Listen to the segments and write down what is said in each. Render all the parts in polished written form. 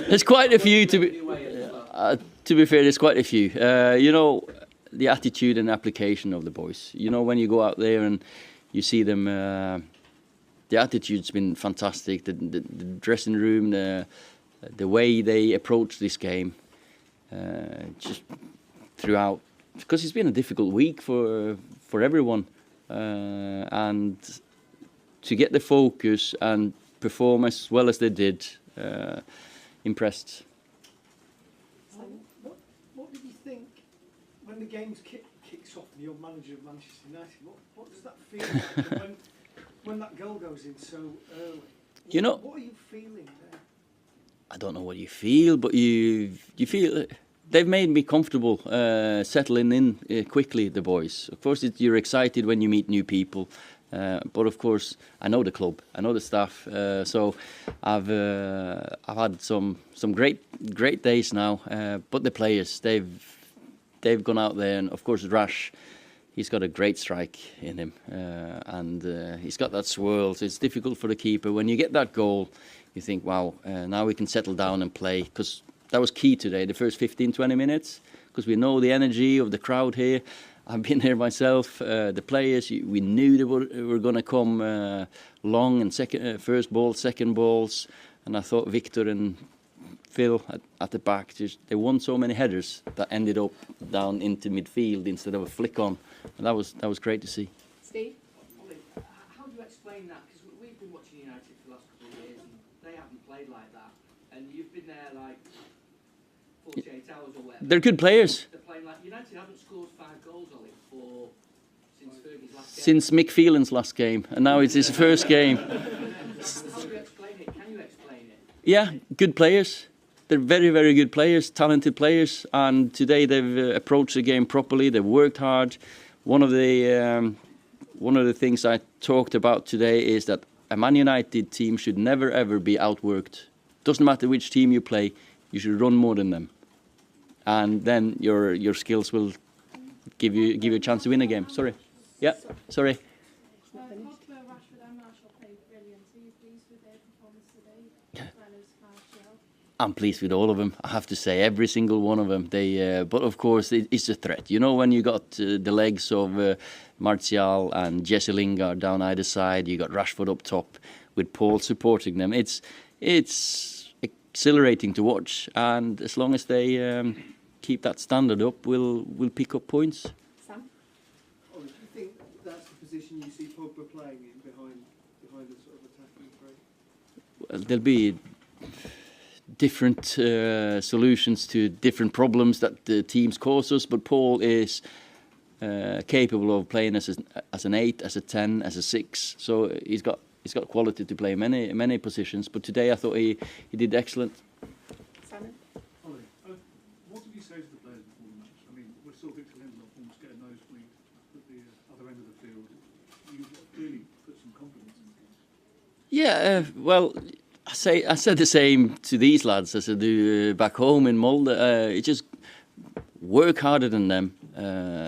There's quite a few to be fair. There's quite a few. You know, the attitude and application of the boys. You know, when you go out there and you see them, the attitude's been fantastic. The dressing room, the way they approach this game, just throughout, because it's been a difficult week for everyone, and to get the focus and perform as well as they did, impressed. What did you think when the game kicks off and you're manager of Manchester United? What does that feel like when that goal goes in so early? You know, what are you feeling there? I don't know what you feel, but you feel they've made me comfortable, settling in quickly. The boys, of course, you're excited when you meet new people. But of course, I know the club, I know the staff, so I've had some great days now. But the players, they've gone out there, and of course Rash, he's got a great strike in him, and he's got that swirl. So it's difficult for the keeper. When you get that goal, you think, wow, now we can settle down and play, because that was key today, the first 15-20 minutes, because we know the energy of the crowd here. I've been here myself. The players, we knew they were going to come long and first ball, second balls, and I thought Victor and Phil at the back, they won so many headers that ended up down into midfield instead of a flick on, and that was great to see. Steve, how do you explain that? Because we've been watching United for the last couple of years, and they haven't played like that, and you've been there like 48 hours or whatever. They're good players. United haven't scored 5 goals, Ollie, since Fergie's last game. Since Mick Phelan's last game, and now it's his first game. How do you explain it? Can you explain it? Yeah, good players. They're very, very good players, talented players, and today they've approached the game properly. They've worked hard. One of the things I talked about today is that a Man United team should never ever be outworked. Doesn't matter which team you play, you should run more than them. And then your skills will give you a chance to win a game. Sorry. Yeah, sorry. I'm pleased with all of them. I have to say, every single one of them. But of course, it's a threat. You know, when you got the legs of Martial and Jesse Lingard down either side, you got Rashford up top with Paul supporting them. It's exhilarating to watch, and as long as they keep that standard up, we'll pick up points. Sam? Do you think that's the position you see Pogba playing in behind the sort of attacking three? Well, there'll be different solutions to different problems that the teams cause us, but Paul is capable of playing as an 8, as a 10, as a 6. So he's got quality to play many positions. But today I thought he did excellent. Simon? Ollie, what did you say to the players before the match? I mean, we saw Victor Lindelof almost get a nosebleed at the other end of the field. You clearly put some confidence in the game. Yeah, well, I said the same to these lads as I do back home in Molde. Just work harder than them,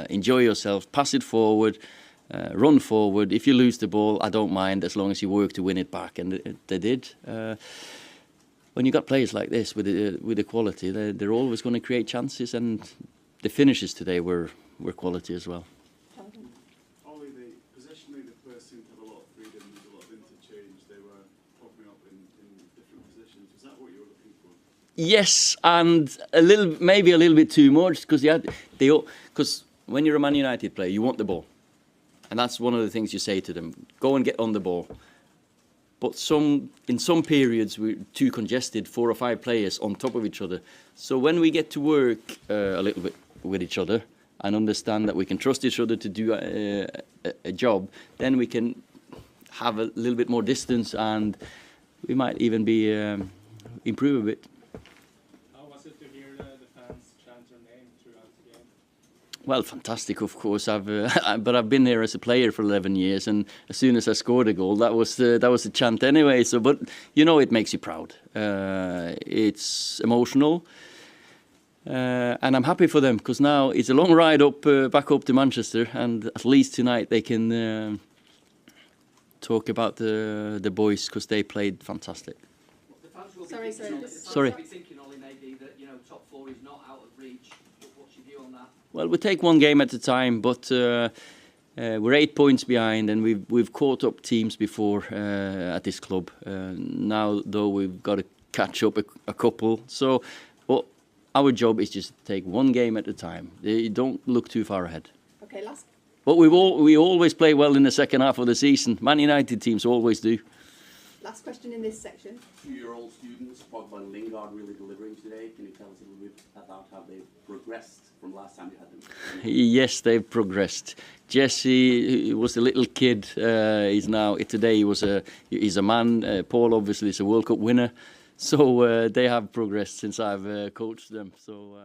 enjoy yourself, pass it forward, run forward. If you lose the ball, I don't mind, as long as you work to win it back, and they did. When you got players like this with the quality, they're always going to create chances, and the finishes today were quality as well. Ollie, the positionally, the players seemed to have a lot of freedom, there's a lot of interchange, they were popping up in different positions. Is that what you were looking for? Yes, and maybe a little bit too much, because when you're a Man United player, you want the ball. And that's one of the things you say to them, go and get on the ball. But in some periods, we're too congested, 4 or 5 players on top of each other. So when we get to work a little bit with each other and understand that we can trust each other to do a job, then we can have a little bit more distance, and we might even be improve a bit. How was it to hear the fans chant your name throughout the game? Well, fantastic, of course. But I've been here as a player for 11 years, and as soon as I scored a goal, that was the chant anyway. So, but you know, it makes you proud. It's emotional, and I'm happy for them, because now it's a long ride back up to Manchester, and at least tonight they can talk about the boys because they played fantastic. The fans will be Sorry, thinking, sorry. the fans Sorry. will be thinking, Ollie, maybe that top 4 is not out of reach. What's your view on that? Well, we take one game at a time, but we're 8 points behind, and we've caught up teams before at this club. Now, though, we've got to catch up a couple. So, but our job is just to take one game at a time. You don't look too far ahead. Okay, last. But we always play well in the second half of the season. Man United teams always do. Last question in this section. 2-year-old students, Pogba and Lingard really delivering today. Can you tell us a little bit about how they've progressed from last time you had them? Yes, they've progressed. Jesse was a little kid. He's now today he's a man. Paul obviously is a World Cup winner. So they have progressed since I've coached them. So.